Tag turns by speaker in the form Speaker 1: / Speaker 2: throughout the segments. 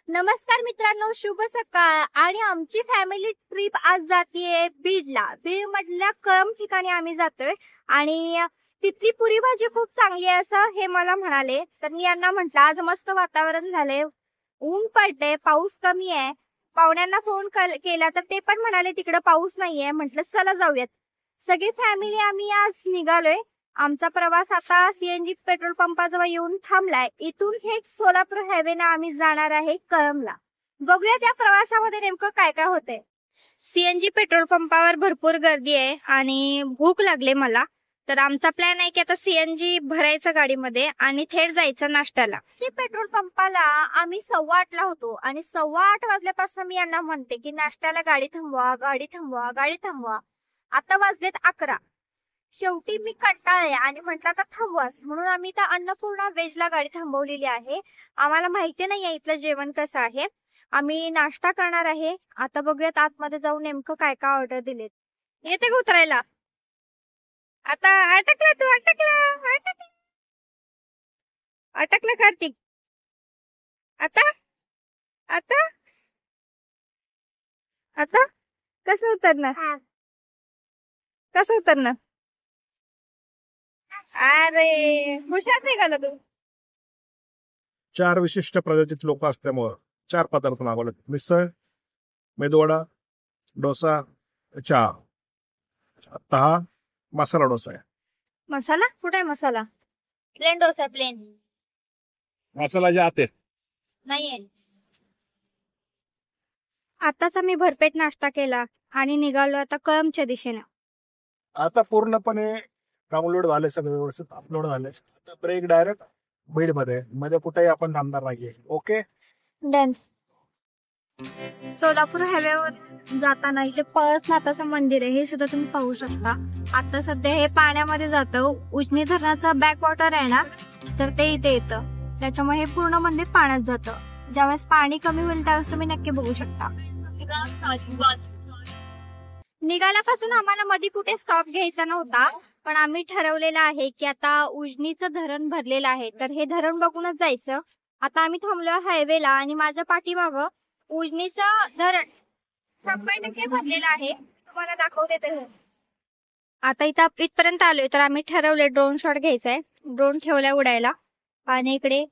Speaker 1: नमस्कार मित्रांनो, शुभ सकाळ. आणि आमची फॅमिली ट्रिप आज जातीये बीडला. बीड मधल्या कळंब ठिकाणी आम्ही जातोय आणि तिथली पुरी भाजी खूप चांगली आहे असं हे मला म्हणाले. तर मी यांना म्हटलं आज मस्त वातावरण झालंय, ऊन पडते, पाऊस कमी आहे. पाहुण्यांना फोन केला तर ते पण म्हणाले तिकडे पाऊस नाहीये. म्हटलं चला जाऊयात. सगळी फॅमिली आम्ही आज निघालोय. आमचा प्रवास आता सीएनजी पेट्रोल पंपाजवळ येऊन थांबलाय. इथून थेट सोलापूर हायवेने आम्ही जाणार आहे कळंबला. बघूया त्या प्रवासामध्ये नेमकं काय काय होतंय. सीएनजी पेट्रोल पंपावर भरपूर गर्दी आहे आणि भूक लागले मला. तर आमचा प्लॅन आहे की आता सीएनजी भरायचं गाडीमध्ये आणि थेट जायचं नाश्त्याला. पेट्रोल पंपाला आम्ही 8:15 होतो आणि 8:15 वाजल्यापासून मी यांना म्हणते की नाश्त्याला गाडी थांबवा, गाडी थांबवा, गाडी थांबवा. आता वाजलेत 11. शेवटी मी कंटाळले आणि म्हटलं आता थांबवाच, म्हणून आम्ही त्या अन्नपूर्णा वेजला गाडी थांबवलेली आहे. आम्हाला माहिती नाही इथलं जेवण कसं आहे. आम्ही नाश्ता करणार आहे. आता बघूयात आतमध्ये जाऊन नेमकं काय काय ऑर्डर दिलेत. येते का उतरायला? आता अटकला तू, अटकला कार्तिक. आता आता आता कसं उतरणार? कसं उतरणार? अरे हुशार निघाला तू.
Speaker 2: 4 विशिष्ट प्रजातीत लोक असल्यामुळे 4 पदार्थ मागवले. मिसळ, मेदूवडा, डोसा, चहा. आता हा मसाला डोसा आहे.
Speaker 1: मसाला कुठे आहे? मसाला प्लेन डोसा, प्लेन
Speaker 2: मसाला जे आते
Speaker 1: नाहीये. आताच आम्ही भरपेट नाश्ता केला आणि निघालो आता कळंबच्या दिशेने.
Speaker 2: आता पूर्णपणे डाउनलोड झाले, सगळे व्यवस्थित अपलोड झाले. आता ब्रेक डायरेक्ट बीड मध्ये कुठेही आपण थांबणार नाहीये. Okay
Speaker 1: done. सोलापूर हायवेवर जाताना इथे पळसनाथाचं मंदिर आहे, हे सुद्धा तुम्ही पाहू शकता. आता सध्या हे पाण्यामध्ये जातं. उजनी धरणाचा बॅक वॉटर आहे ना, तर ते इथे येतं. त्याच्यामुळे हे पूर्ण मंदिर पाण्यात जातं. ज्यावेळेस पाणी कमी होईल त्यावेळेस तुम्ही नक्की बघू शकता. निघाल्यापासून आम्हाला मध्ये कुठे स्टॉप घ्यायचा नव्हता, पण आम्ही ठरवलेलं आहे की आता उजनीचं धरण भरलेलं आहे तर हे धरण बघूनच जायचं. आता आम्ही थांबलोय हायवेला आणि माझ्या पाठीमागं उजनीचं धरण 90% भरलेलं आहे. तुम्हाला दाखवते ते. आता इथं इथपर्यंत आलोय तर आम्ही ठरवले ड्रोन शॉट घ्यायचाय. ड्रोन ठेवलाय उडायला आणि इकडे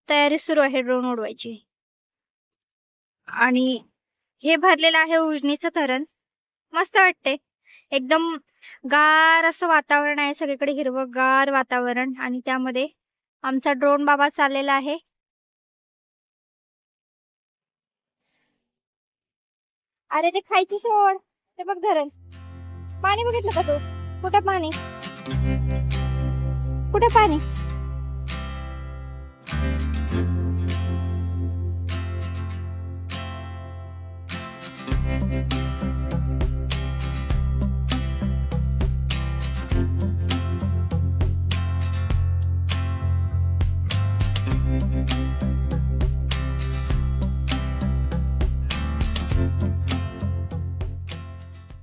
Speaker 1: तयारी सुरू आहे ड्रोन उडवायची. आणि हे भरलेलं आहे उजनीचं धरण. मस्त वाटते, एकदम गार असं वातावरण आहे. सगळीकडे हिरवं गार वातावरण आणि त्यामध्ये आमचा ड्रोन बाबा चाललेला आहे. अरे ते खायची सोड. ते बघ धरण. पाणी बघितलं का तू? कुठे पाणी? कुठे पाणी?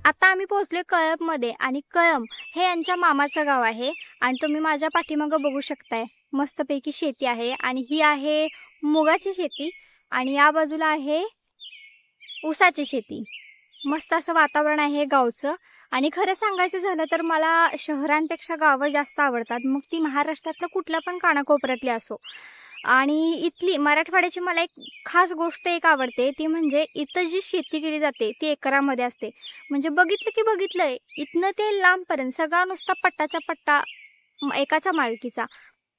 Speaker 1: आता आम्ही पोहोचलोय कळंब मध्ये आणि कळंब हे यांच्या मामाचं गाव आहे. आणि तुम्ही माझ्या पाठीमागं बघू शकताय मस्तपैकी शेती आहे आणि ही आहे मुगाची शेती आणि या बाजूला आहे ऊसाची शेती. मस्त असं वातावरण आहे गावचं. आणि खरं सांगायचं झालं तर मला शहरांपेक्षा गावं जास्त आवडतात, मग ती महाराष्ट्रातलं कुठल्या पण कानाकोपऱ्यातली असो. आणि इथली मराठवाड्याची मला एक खास गोष्ट एक आवडते, ती म्हणजे इथं जी शेती केली जाते ती एकरामध्ये असते. म्हणजे बघितलं की बघितलंय, इथनं ते लांबपर्यंत सगळा नुसता पट्टाच्या पट्टा एकाच्या मालकीचा.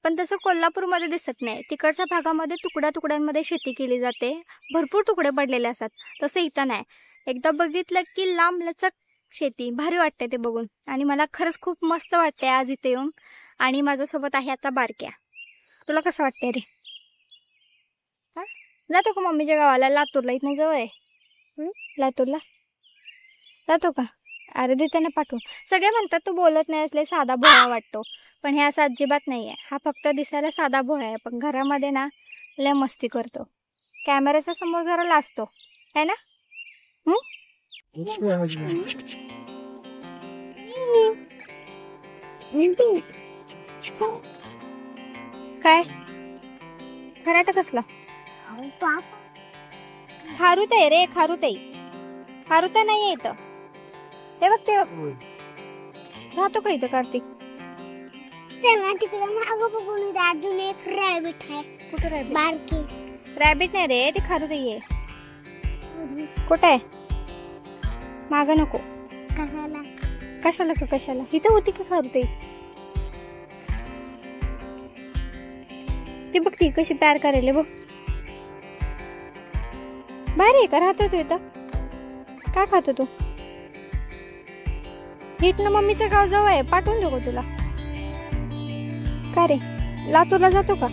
Speaker 1: पण तसं कोल्हापूरमध्ये दिसत नाही. तिकडच्या भागामध्ये तुकड्या तुकड्यांमध्ये शेती केली जाते, भरपूर तुकडे पडलेले असतात. तसं इथं नाही. एकदा बघितलं की लांब लचक शेती, भारी वाटते ते बघून. आणि मला खरंच खूप मस्त वाटतंय आज इथे येऊन. आणि माझ्यासोबत आहे आता बारक्या. तुला कसं वाटतंय रे? जातो का मम्मीच्या गावाला? लातूरला इथनं जवळ आहे. लातूरला जातो का? अरे देते ना पाठवून. सगळे म्हणतात तू बोलत नाही असले साधा भोळा वाटतो, पण हे असं अजिबात नाहीये. हा फक्त दिसायला साधा भोळा आहे, पण घरामध्ये ना लय मस्ती करतो. कॅमेऱ्याच्या समोर जरा लाजतो है ना. काय खराटा कसला? खारुताई रे, खारुताई. खारुताई नाही येत. हे बघ ते बघ. राहतो का इथं कार्तिक?
Speaker 3: तिकडे मागं बघून अजून एक रॅबिट आहे.
Speaker 1: कुठं रॅबिट?
Speaker 3: बारकी
Speaker 1: रॅबिट नाही रे, ते खारुताई आहे. कुठे आहे? माग नको.
Speaker 3: कशाला?
Speaker 1: कशाला का कशाला? इथं होती की खारुताई? ती बघ ती कशी प्यार करेल बघ. बाहेर आहे का? राहतो तू इथं? काय खातो तू? इथनं मम्मीचं गाव जवळ आहे, पाठवून देऊ का तुला? का रे, लातूरला जातो का?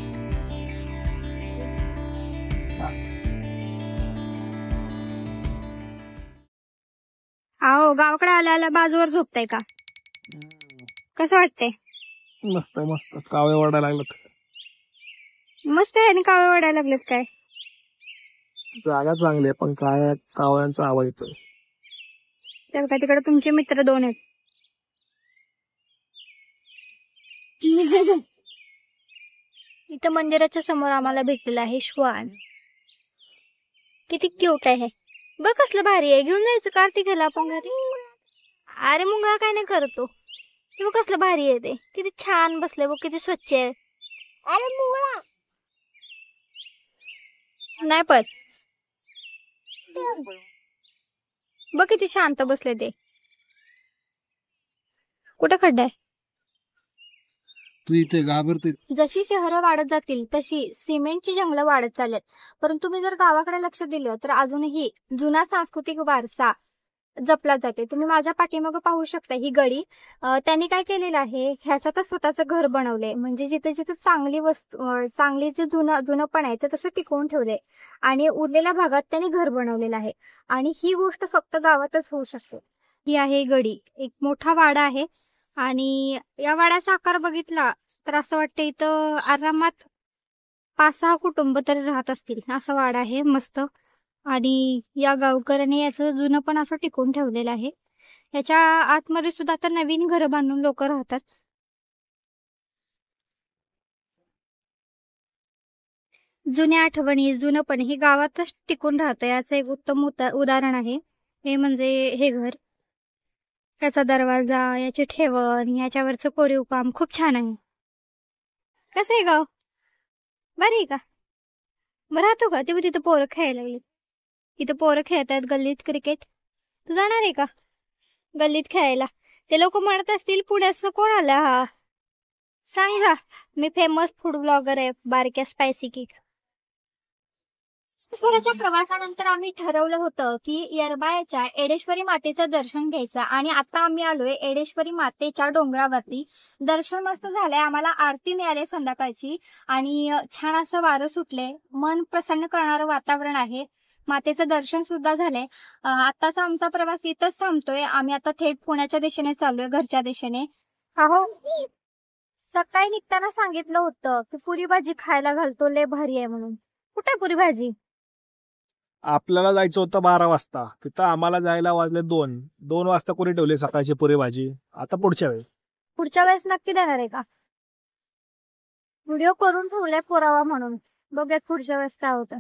Speaker 1: आओ, गावाकडे आल्या आल्या बाजूवर झोपताय का? कसं वाटतंय?
Speaker 2: मस्त मस्त कावे वाढायला लागलं.
Speaker 1: मस्त आहे. आणि कावळे वाढायला लागलेत काय?
Speaker 2: जागा चांगली आहे पण काय कावळ्यांचा आवाज येतोय.
Speaker 1: तर काय तिकडे तुमचे मित्र 2 आहेत. इथं मंदिराच्या समोर आम्हाला भेटलेला आहे श्वान. किती क्यूट आहे. बघ कसलं भारी आहे. घेऊन जायचं कार्तिकेला आपण घरी. अरे मुंगा काय नाही करतो. ते बघ कसलं भारी आहे. ते किती छान बसले बघ, किती स्वच्छ आहे.
Speaker 3: अरे मुळा
Speaker 1: नाही पण बघ किती शांत बसले ते. कुठं खड्डा आहे?
Speaker 2: तू इथे घाबरते.
Speaker 1: जशी शहरं वाढत जातील तशी सिमेंटची जंगलं वाढत चालत. परंतु तुम्ही जर गावाकडे लक्ष दिलं तर अजूनही जुना सांस्कृतिक वारसा जपला जातोय. तुम्ही माझ्या पाठीमागं पाहू शकता ही गडी. त्यांनी काय केलेलं आहे, ह्याच्यातच स्वतःचं घर बनवलंय. म्हणजे जिथे जिथे चांगली वस्तू, चांगली जे जुनं पण आहे ते तसं टिकवून ठेवलंय. आणि उरलेल्या भागात त्यांनी घर बनवलेलं आहे. आणि ही गोष्ट फक्त गावातच होऊ शकते. ही आहे गडी. एक मोठा वाडा आहे. आणि या वाड्याचा आकार बघितला तर असं वाटतं इथं आरामात 5-6 कुटुंब तरी राहत असतील. असा वाडा आहे मस्त. आणि या गावकऱ्यांनी याचं जुनं पण असं टिकून ठेवलेलं आहे. याच्या आतमध्ये सुद्धा आता नवीन घरं बांधून लोक राहतात. जुन्या आठवणी, जुनं पण हे गावातच टिकून राहतं. याचं एक उत्तम उदाहरण आहे हे. म्हणजे हे घर, याचा दरवाजा, याची ठेवण, याच्यावरचं कोरीव काम खूप छान आहे. कसं आहे गाव? बरं आहे का? बरं राहतो का? ते तिथं पोरं खेळायला लागले. इथं पोरं खेळत आहेत गल्लीत क्रिकेट. तू जाणार आहे का गल्लीत खेळायला? ते लोक म्हणत असतील पुण्याचं कोण आला हा? सांग जा. मी फेमस फूड ब्लॉगर आहे, बारक्या स्पायसी केक. थोड्याच्या प्रवासानंतर आम्ही ठरवलं होतं की येरबाळ्याच्या एडेश्वरी मातेचं दर्शन घ्यायचं. आणि आता आम्ही आलोय एडेश्वरी मातेच्या डोंगरावरती. दर्शन मस्त झालंय. आम्हाला आरती मिळाली संध्याकाळची. आणि छान असं वारं सुटले. मन प्रसन्न करणारं वातावरण आहे. मातेचं दर्शन सुद्धा झालंय. आताचा आमचा प्रवास इथंच थांबतोय. आम्ही आता थेट पुण्याच्या दिशेने चाललोय, घरच्या दिशेने. हो, सकाळी निघताना सांगितलं होतं की पुरी भाजी खायला घालतो, लय भारी आहे म्हणून. कुठे पुरी भाजी?
Speaker 2: आपल्याला जायचं होतं 12 वाजता. तिथं आम्हाला जायला वाजले 2 वाजता कोणी ठेवली सकाळची पुरी भाजी. आता पुढच्या
Speaker 1: वेळेस नक्की देणार आहे का? व्हिडिओ करून ठेवलाय पुरावा म्हणून. बघूयात पुढच्या वेळेस काय होतं.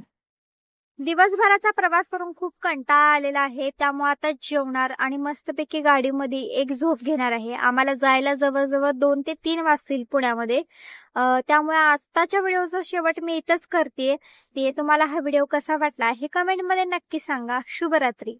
Speaker 1: दिवसभराचा प्रवास करून खूप कंटाळा आलेला आहे. त्यामुळे आता जेवणार आणि मस्तपैकी गाडीमध्ये एक झोप घेणार आहे. आम्हाला जायला जवळजवळ 2 ते 3 वाजतील पुण्यामध्ये. त्यामुळे आताच्या व्हिडिओचा शेवट मी इथंच करते. तुम्हाला हा व्हिडिओ कसा वाटला हे कमेंटमध्ये नक्की सांगा. शुभरात्री.